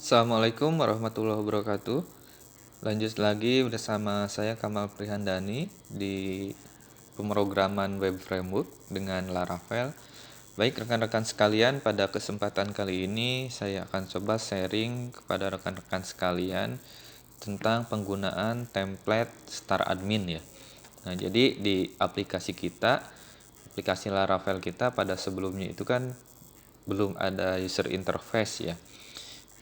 Assalamualaikum warahmatullahi wabarakatuh. Lanjut lagi bersama saya Kamal Prihandani di pemrograman web framework dengan Laravel. Baik rekan-rekan sekalian, pada kesempatan kali ini saya akan coba sharing kepada rekan-rekan sekalian tentang penggunaan template Star Admin ya. Nah, jadi di aplikasi Laravel kita pada sebelumnya itu kan belum ada user interface ya.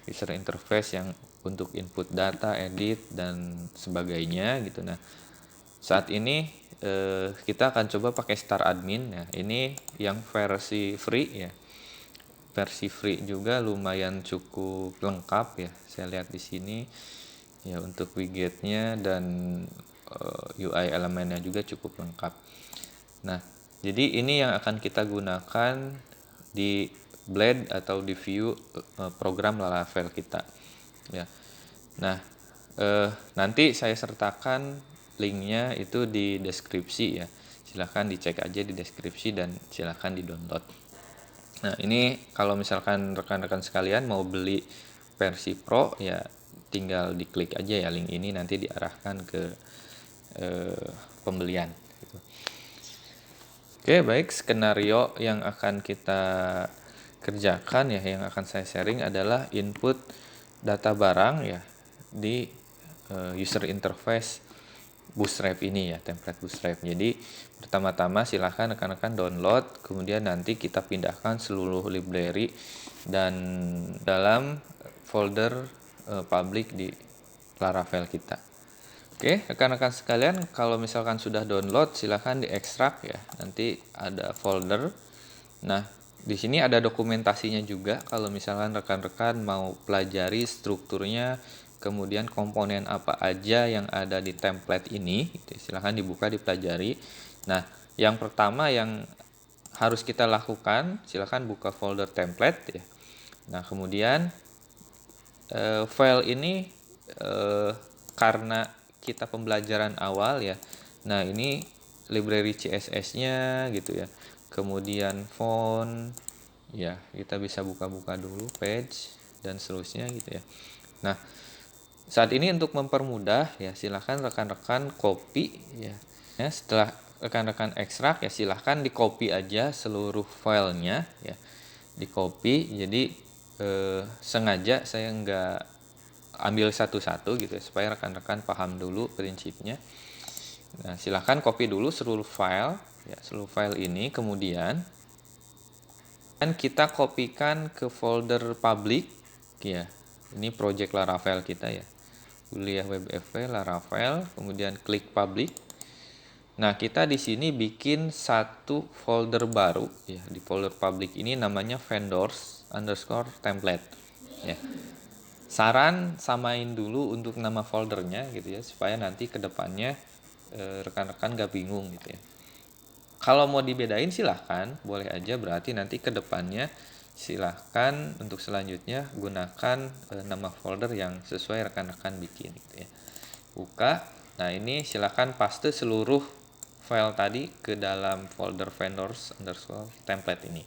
User interface yang untuk input data, edit dan sebagainya gitu. Nah, saat ini kita akan coba pakai Star Admin ya. Ini yang versi free ya. Versi free juga lumayan cukup lengkap ya. Saya lihat di sini ya, untuk widgetnya dan UI elemennya juga cukup lengkap. Nah, jadi ini yang akan kita gunakan di Blade atau di view program Laravel kita ya. Nah, nanti saya sertakan linknya itu di deskripsi ya. Silahkan dicek aja di deskripsi dan silahkan di download. Nah, ini kalau misalkan rekan-rekan sekalian mau beli versi Pro ya, tinggal diklik aja ya link ini, nanti diarahkan ke pembelian gitu. Oke, baik, skenario yang akan kita kerjakan ya, yang akan saya sharing adalah input data barang ya di user interface Bootstrap ini ya, template Bootstrap. Jadi pertama-tama silahkan rekan-rekan download, kemudian nanti kita pindahkan seluruh library dan dalam folder public di Laravel kita. Oke, rekan-rekan sekalian, kalau misalkan sudah download, silahkan diekstrak ya. Nanti ada folder. Nah, di sini ada dokumentasinya juga. Kalau misalkan rekan-rekan mau pelajari strukturnya, kemudian komponen apa aja yang ada di template ini, gitu, silahkan dibuka, dipelajari. Nah, yang pertama yang harus kita lakukan, silahkan buka folder template ya. Nah, kemudian file ini karena kita pembelajaran awal ya. Nah, ini library CSS-nya gitu ya. Kemudian font ya, kita bisa buka-buka dulu page dan seterusnya gitu ya. Nah, saat ini untuk mempermudah ya, silahkan rekan-rekan copy ya. Ya, setelah rekan-rekan ekstrak ya, silahkan di copy aja seluruh filenya ya. Di copy, jadi sengaja saya nggak ambil satu-satu gitu ya, supaya rekan-rekan paham dulu prinsipnya. Nah, silahkan copy dulu seluruh file ya, seluruh file ini, kemudian kita kopikan ke folder public ya. Ini project Laravel kita ya, kuliah web FW Laravel, kemudian klik public. Nah, kita di sini bikin satu folder baru ya. Di folder public ini namanya vendors_template ya. Saran samain dulu untuk nama foldernya gitu ya, supaya nanti kedepannya rekan-rekan gak bingung gitu ya. Kalau mau dibedain silahkan, boleh aja, berarti nanti kedepannya silahkan untuk selanjutnya gunakan nama folder yang sesuai rekan-rekan bikin gitu ya. Buka, nah ini silahkan paste seluruh file tadi ke dalam folder vendors_template ini.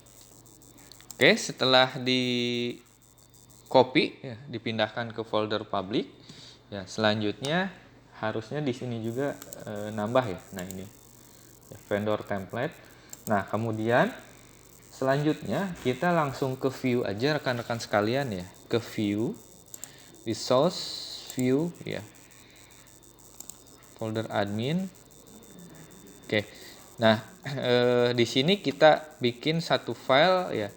Oke, setelah di copy ya, dipindahkan ke folder public ya, selanjutnya harusnya di sini juga nambah ya. Nah, ini ya, vendor template. Nah, kemudian selanjutnya kita langsung ke view aja rekan-rekan sekalian ya, ke view, resource view ya, folder admin. Oke, nah di sini kita bikin satu file ya,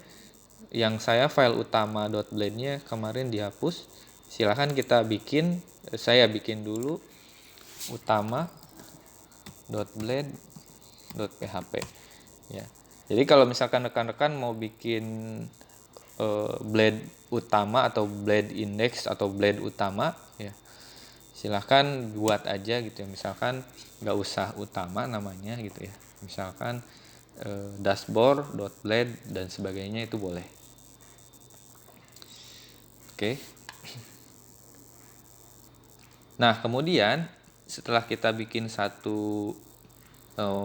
yang saya file utama .blade-nya kemarin dihapus. Silahkan kita bikin, saya bikin dulu utama .blade.php ya. Jadi kalau misalkan rekan-rekan mau bikin blade utama atau blade index atau blade utama ya, silahkan buat aja gitu ya. Misalkan nggak usah utama namanya gitu ya, misalkan dashboard.blade dan sebagainya, itu boleh. Oke. Nah, kemudian setelah kita bikin satu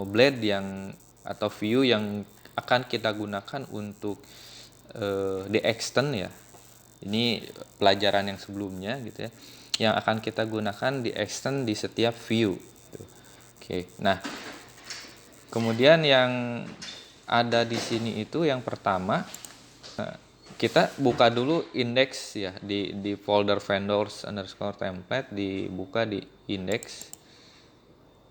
blade yang atau view yang akan kita gunakan untuk di extend ya. Ini pelajaran yang sebelumnya gitu ya, yang akan kita gunakan di extend di setiap view. Oke, nah kemudian yang ada di sini itu yang pertama, kita buka dulu index ya, di folder vendors underscore template, dibuka di index.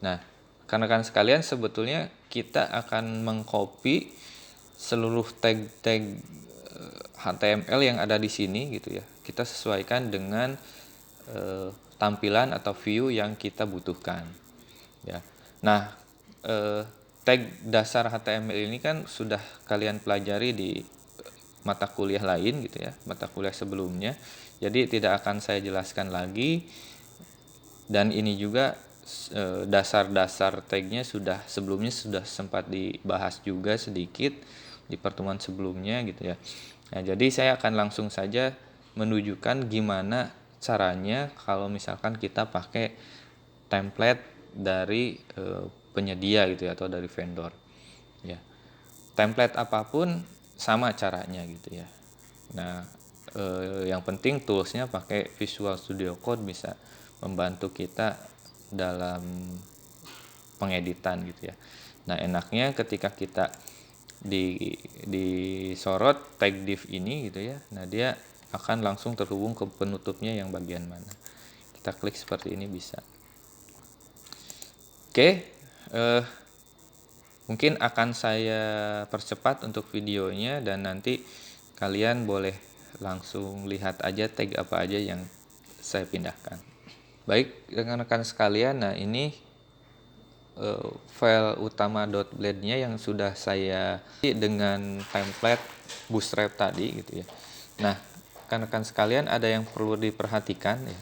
Nah, rekan-rekan sekalian, sebetulnya kita akan mengcopy seluruh tag-tag HTML yang ada di sini gitu ya. Kita sesuaikan dengan tampilan atau view yang kita butuhkan. Ya. Nah, tag dasar HTML ini kan sudah kalian pelajari di mata kuliah lain gitu ya, mata kuliah sebelumnya. Jadi tidak akan saya jelaskan lagi. Dan ini juga dasar-dasar tagnya sebelumnya sudah sempat dibahas juga sedikit di pertemuan sebelumnya gitu ya. Nah, jadi saya akan langsung saja menunjukkan gimana caranya kalau misalkan kita pakai template dari penyedia gitu ya, atau dari vendor ya. Template apapun sama caranya gitu ya. Nah, yang penting toolsnya pakai Visual Studio Code bisa membantu kita dalam pengeditan gitu ya. Nah, enaknya ketika kita disorot tag div ini gitu ya, nah dia akan langsung terhubung ke penutupnya yang bagian mana. Kita klik seperti ini bisa. Oke, mungkin akan saya percepat untuk videonya dan nanti kalian boleh langsung lihat aja tag apa aja yang saya pindahkan. Baik rekan-rekan sekalian, nah ini file utama .blade-nya yang sudah saya dengan template bootstrap tadi gitu ya. Nah, rekan-rekan sekalian, ada yang perlu diperhatikan ya.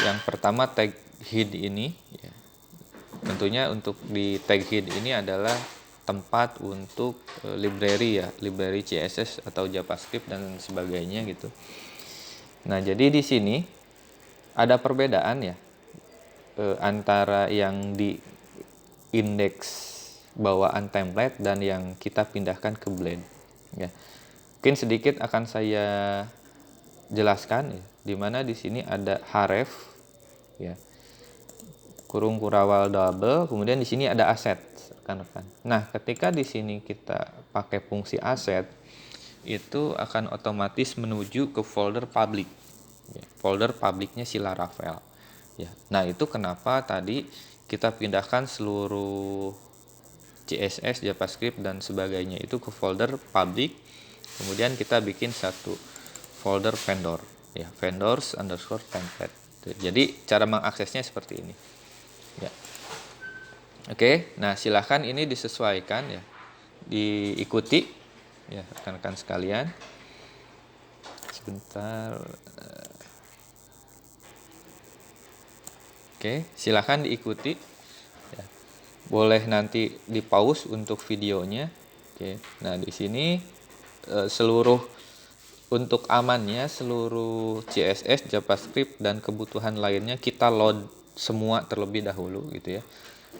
Yang pertama tag head ini ya. Tentunya untuk di tag head ini adalah tempat untuk library ya, library CSS atau JavaScript dan sebagainya gitu. Nah, jadi di sini ada perbedaan ya antara yang di indeks bawaan template dan yang kita pindahkan ke blade ya. Mungkin sedikit akan saya jelaskan ya, dimana di sini ada href ya, kurung kurawal double, kemudian di sini ada aset rekan-rekan. Nah, ketika di sini kita pakai fungsi aset, itu akan otomatis menuju ke folder public ya, folder publiknya si Laravel ya. Nah, itu kenapa tadi kita pindahkan seluruh CSS, JavaScript dan sebagainya itu ke folder public, kemudian kita bikin satu folder vendor ya, vendors underscore template. Jadi cara mengaksesnya seperti ini ya. Oke, nah silahkan ini disesuaikan ya, diikuti ya rekan-rekan sekalian. Sebentar. Oke, silahkan diikuti ya. Boleh nanti di pause untuk videonya. Oke, nah di sini seluruh untuk amannya seluruh CSS, JavaScript dan kebutuhan lainnya kita load semua terlebih dahulu gitu ya.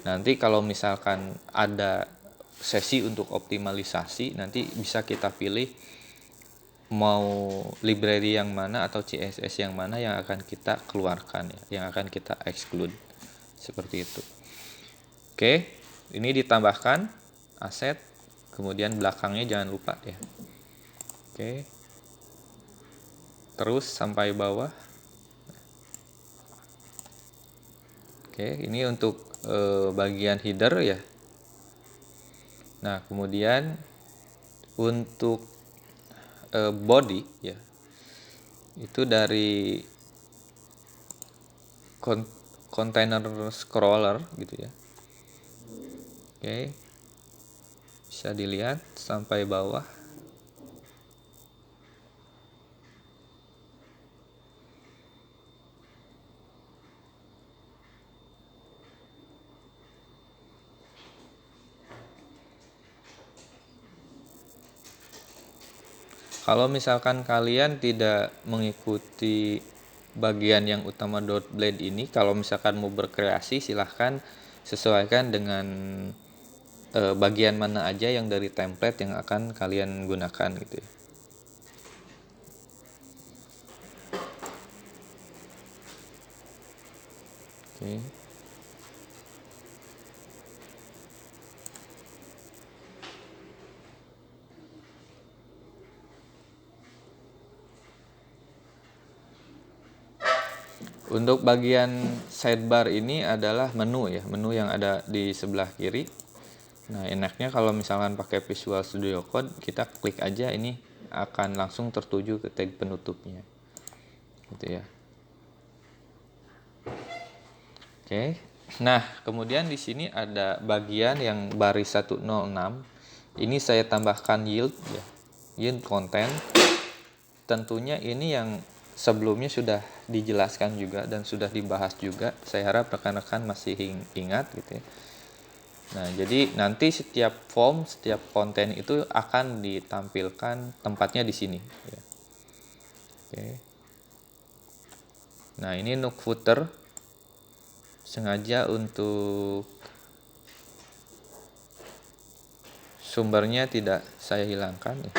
Nanti kalau misalkan ada sesi untuk optimalisasi, nanti bisa kita pilih mau library yang mana atau CSS yang mana yang akan kita keluarkan ya, yang akan kita exclude seperti itu. Oke, ini ditambahkan aset, kemudian belakangnya jangan lupa ya. Oke, terus sampai bawah. Oke, ini untuk bagian header ya. Nah, kemudian untuk body ya, itu dari container scroller gitu ya. Oke, bisa dilihat sampai bawah. Kalau misalkan kalian tidak mengikuti bagian yang utama .blade ini, kalau misalkan mau berkreasi silahkan sesuaikan dengan bagian mana aja yang dari template yang akan kalian gunakan gitu ya. Oke. Untuk bagian sidebar ini adalah menu ya, menu yang ada di sebelah kiri. Nah, enaknya kalau misalkan pakai Visual Studio Code, kita klik aja ini akan langsung tertuju ke tag penutupnya. Gitu ya. Oke. Nah, kemudian di sini ada bagian yang baris 106. Ini saya tambahkan yield ya. Yield content. Tentunya ini yang sebelumnya sudah dijelaskan juga dan sudah dibahas juga. Saya harap rekan-rekan masih ingat gitu ya. Nah, jadi nanti setiap form, setiap konten itu akan ditampilkan tempatnya di sini ya. Oke. Nah, ini nook footer sengaja untuk sumbernya tidak saya hilangkan ya.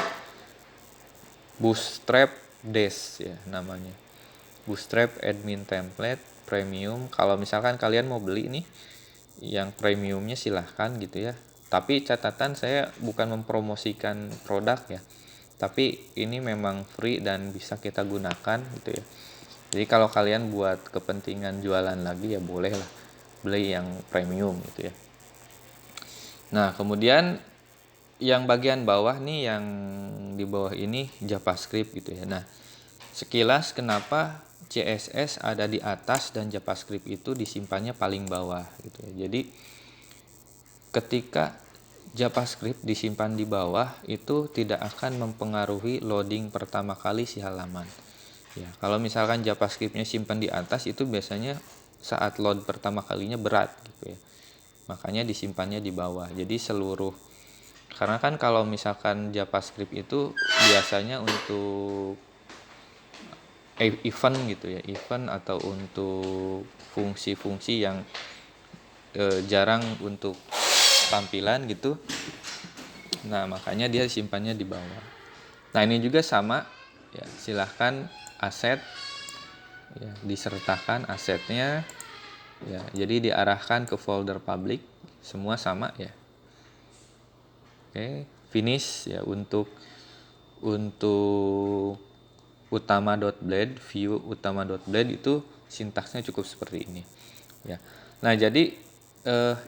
Bootstrap Dash ya namanya. Bootstrap admin template premium. Kalau misalkan kalian mau beli nih yang premiumnya silahkan gitu ya. Tapi catatan saya bukan mempromosikan produk ya. Tapi ini memang free dan bisa kita gunakan gitu ya. Jadi kalau kalian buat kepentingan jualan lagi ya boleh lah beli yang premium gitu ya. Nah, kemudian yang bagian bawah nih, yang di bawah ini JavaScript gitu ya. Nah, sekilas kenapa CSS ada di atas dan JavaScript itu disimpannya paling bawah gitu ya. Jadi ketika JavaScript disimpan di bawah itu tidak akan mempengaruhi loading pertama kali si halaman. Ya, kalau misalkan JavaScript-nya simpan di atas itu biasanya saat load pertama kalinya berat gitu ya. Makanya disimpannya di bawah. Jadi karena kan kalau misalkan JavaScript itu biasanya untuk event gitu ya, event atau untuk fungsi-fungsi yang jarang untuk tampilan gitu. Nah, makanya dia simpannya di bawah. Nah, ini juga sama ya, silahkan aset ya, disertakan asetnya ya. Jadi diarahkan ke folder public, semua sama ya. Oke, finish ya untuk utama.blade, view utama.blade itu sintaksnya cukup seperti ini ya. Nah, jadi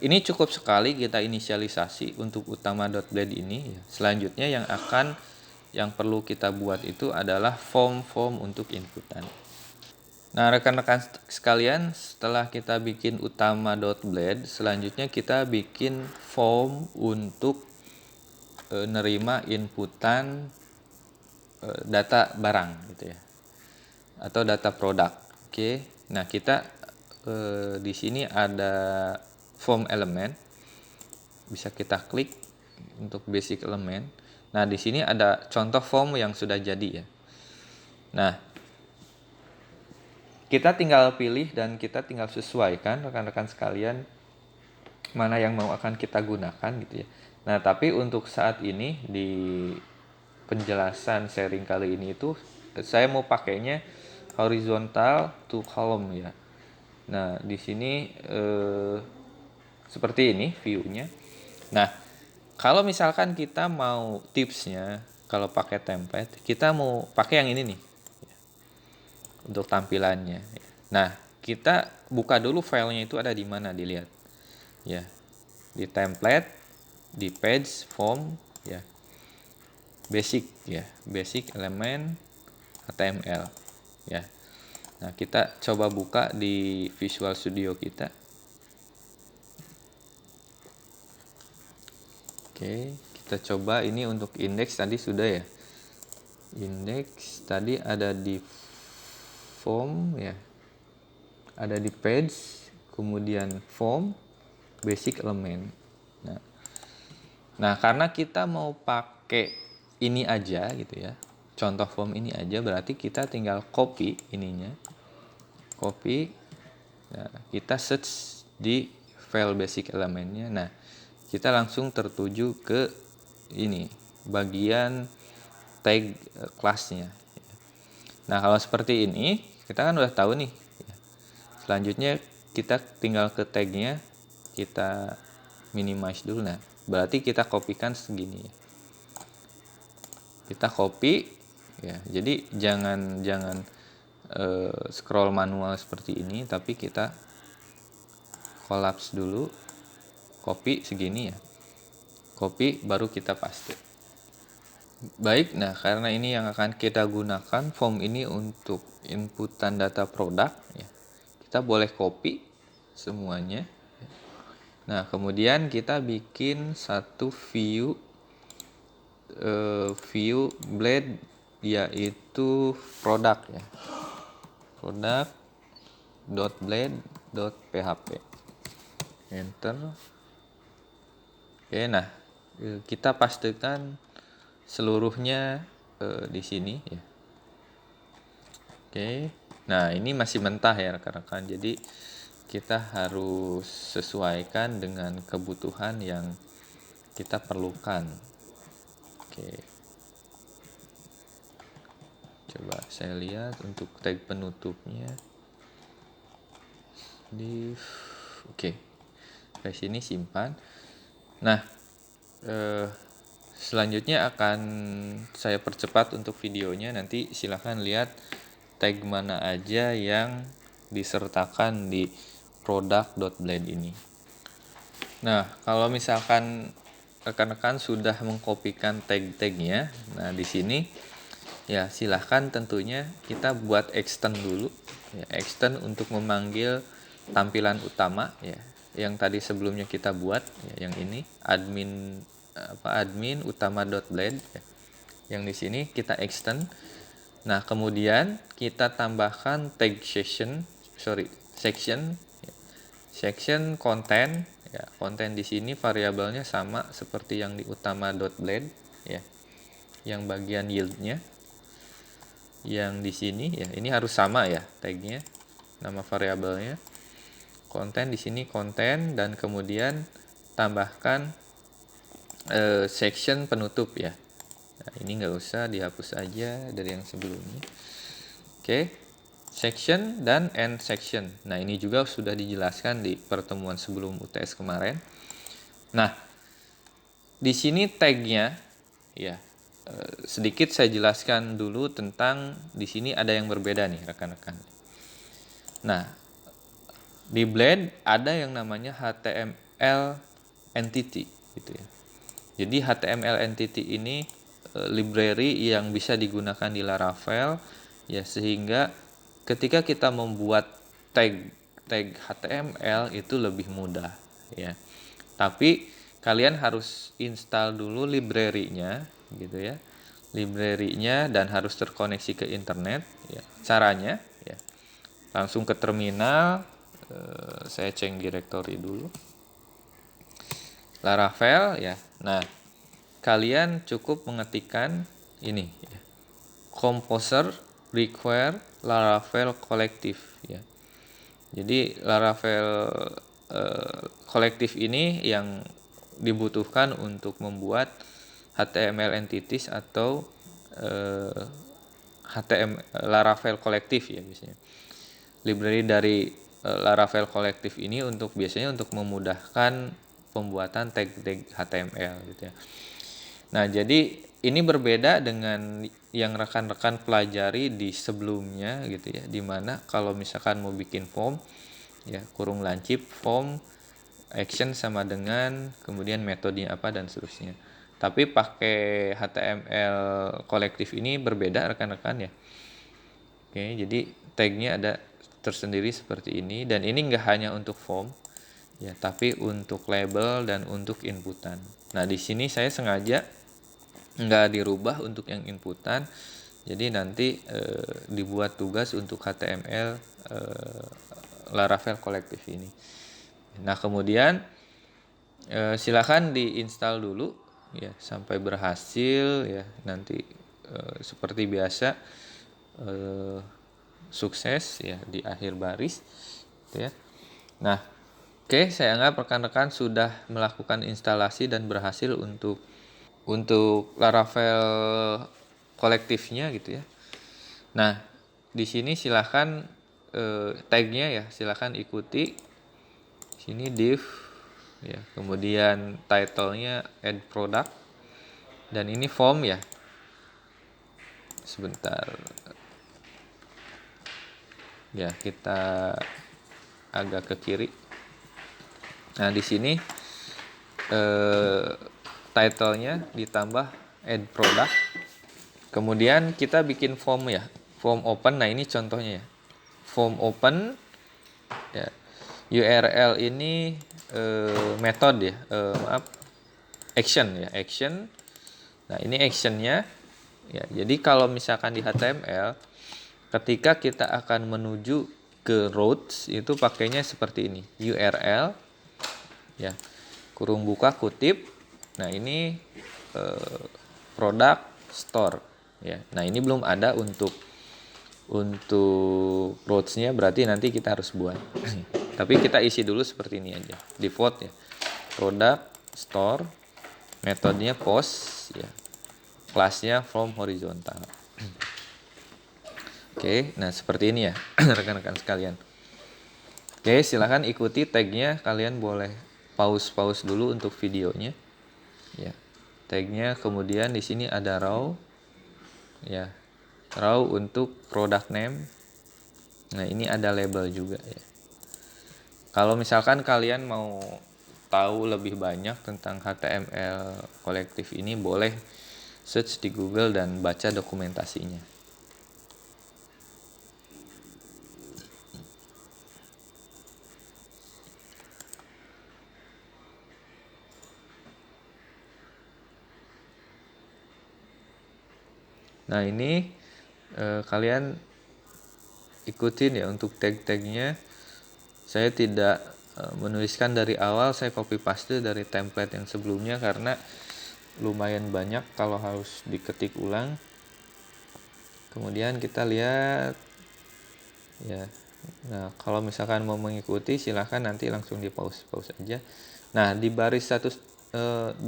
ini cukup sekali kita inisialisasi untuk utama.blade ini ya. Selanjutnya yang perlu kita buat itu adalah form untuk inputan. Nah, rekan-rekan sekalian, setelah kita bikin utama.blade, selanjutnya kita bikin form untuk nerima inputan data barang gitu ya, atau data produk. Oke. Nah, kita di sini ada form element, bisa kita klik untuk basic element. Nah, di sini ada contoh form yang sudah jadi ya. Nah, kita tinggal pilih dan kita tinggal sesuaikan rekan-rekan sekalian mana yang mau akan kita gunakan gitu ya. Nah, tapi untuk saat ini di penjelasan sharing kali ini itu saya mau pakainya horizontal to column ya. Nah, di sini seperti ini view-nya. Nah, kalau misalkan kita mau tipsnya, kalau pakai template, kita mau pakai yang ini nih untuk tampilannya. Nah, kita buka dulu filenya itu ada di mana, dilihat ya, di template, di page, form ya, basic ya, basic element HTML ya. Nah, kita coba buka di Visual Studio kita. Oke, kita coba ini untuk indeks tadi sudah ya. Indeks tadi ada di form ya, ada di page, kemudian form, basic element. Nah, karena kita mau pakai ini aja gitu ya, contoh form ini aja, berarti kita tinggal copy ininya, copy. Nah, kita search di file basic elementnya. Nah, kita langsung tertuju ke ini bagian tag kelasnya. Nah, kalau seperti ini kita kan udah tahu nih. Selanjutnya kita tinggal ke tagnya, kita minimize dulu. Nah, berarti kita kopikan segini ya. Kita copy ya. Jadi jangan scroll manual seperti ini, tapi kita collapse dulu, copy segini ya. Copy baru kita paste. Baik, nah karena ini yang akan kita gunakan form ini untuk inputan data produk ya. Kita boleh copy semuanya. Nah, kemudian kita bikin satu view blade yaitu produk ya. Product.blade.php. Enter. Oke, nah kita pastikan seluruhnya di sini ya. Oke. Nah, ini masih mentah ya rekan-rekan. Jadi kita harus sesuaikan dengan kebutuhan yang kita perlukan. Oke. Coba saya lihat untuk tag penutupnya. Oke. Ke sini simpan. Nah, selanjutnya akan saya percepat untuk videonya. Nanti silahkan lihat tag mana aja yang disertakan di product.blade ini. Nah, kalau misalkan rekan-rekan sudah mengkopikan tag-tagnya, nah di sini ya silahkan tentunya kita buat extend dulu. Ya, extend untuk memanggil tampilan utama ya, yang tadi sebelumnya kita buat ya, yang ini admin utama.blade ya. Yang di sini kita extend. Nah, kemudian kita tambahkan tag section content ya. Konten di sini variabelnya sama seperti yang di utama.blade ya. Yang bagian yieldnya. Yang di sini ya, ini harus sama ya tagnya, nama variabelnya. Konten di sini konten, dan kemudian tambahkan section penutup ya. Nah, ini nggak usah, dihapus aja dari yang sebelumnya. Oke, section dan end section. Nah, ini juga sudah dijelaskan di pertemuan sebelum UTS kemarin. Nah, di sini tagnya ya, sedikit saya jelaskan dulu tentang di sini ada yang berbeda nih rekan-rekan. Nah, di Blade ada yang namanya HTML entity gitu ya. Jadi HTML entity ini library yang bisa digunakan di Laravel ya, sehingga ketika kita membuat tag HTML itu lebih mudah ya. Tapi kalian harus install dulu library-nya gitu ya. Library-nya dan harus terkoneksi ke internet ya. Caranya ya, langsung ke terminal, saya change directory dulu. Laravel ya. Nah, kalian cukup mengetikkan ini ya. Composer require Laravel collective ya. Jadi Laravel collective ini yang dibutuhkan untuk membuat HTML entities atau Laravel collective ya biasanya. Library dari Laravel collective ini biasanya untuk memudahkan pembuatan tag-tag HTML gitu ya. Nah, jadi ini berbeda dengan yang rekan-rekan pelajari di sebelumnya gitu ya, dimana kalau misalkan mau bikin form ya, kurung lancip form action sama dengan kemudian metodenya apa dan seterusnya. Tapi pakai HTML kolektif ini berbeda rekan-rekan ya. Oke, jadi tagnya ada tersendiri seperti ini, dan ini nggak hanya untuk form ya, tapi untuk label dan untuk inputan. Nah, di sini saya sengaja nggak dirubah untuk yang inputan, jadi nanti dibuat tugas untuk HTML Laravel kolektif ini. Nah, kemudian silakan diinstal dulu ya sampai berhasil ya. Nanti seperti biasa sukses ya di akhir baris gitu ya. Nah, oke, saya anggap rekan-rekan sudah melakukan instalasi dan berhasil untuk Laravel kolektifnya gitu ya. Nah, di sini silahkan tagnya ya, silakan ikuti. Sini div ya, kemudian title-nya add product, dan ini form ya. Sebentar ya, kita agak ke kiri. Nah di sini title-nya ditambah add product, kemudian kita bikin form ya, form open. Nah ini contohnya ya, form open ya, URL ini metode ya, action ya, action. Nah ini actionnya ya. Jadi kalau misalkan di HTML, ketika kita akan menuju ke routes itu pakainya seperti ini, URL ya, kurung buka kutip. Nah ini product store ya. Nah ini belum ada untuk routes-nya, berarti nanti kita harus buat. Tapi kita isi dulu seperti ini aja, default ya, product store, metodenya post ya, kelasnya from horizontal. Oke, nah seperti ini ya rekan-rekan sekalian. Oke, silahkan ikuti tagnya. Kalian boleh pause dulu untuk videonya ya, tagnya. Kemudian di sini ada row ya, row untuk product name. Nah ini ada label juga ya. Kalau misalkan kalian mau tahu lebih banyak tentang HTML kolektif ini, boleh search di Google dan baca dokumentasinya. Nah ini kalian ikutin ya untuk tag-tagnya. Saya tidak menuliskan dari awal, saya copy paste dari template yang sebelumnya karena lumayan banyak kalau harus diketik ulang. Kemudian kita lihat ya. Nah kalau misalkan mau mengikuti, silahkan nanti langsung di pause aja. Nah di baris 97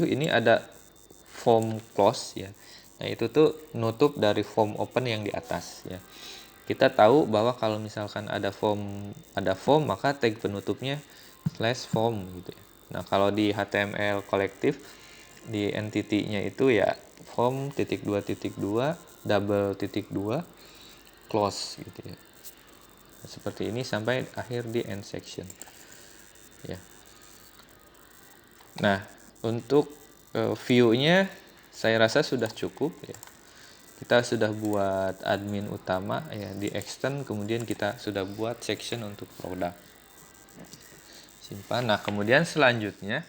ini ada form close ya. Nah itu tuh nutup dari form open yang di atas ya. Kita tahu bahwa kalau misalkan ada form maka tag penutupnya /form gitu ya. Nah kalau di HTML kolektif di entity-nya itu ya form.2.2 double.2 close gitu ya. Nah, seperti ini sampai akhir di end section ya. Nah untuk view-nya saya rasa sudah cukup ya. Kita sudah buat admin utama ya, di extend, kemudian kita sudah buat section untuk produk. Simpan. Nah kemudian selanjutnya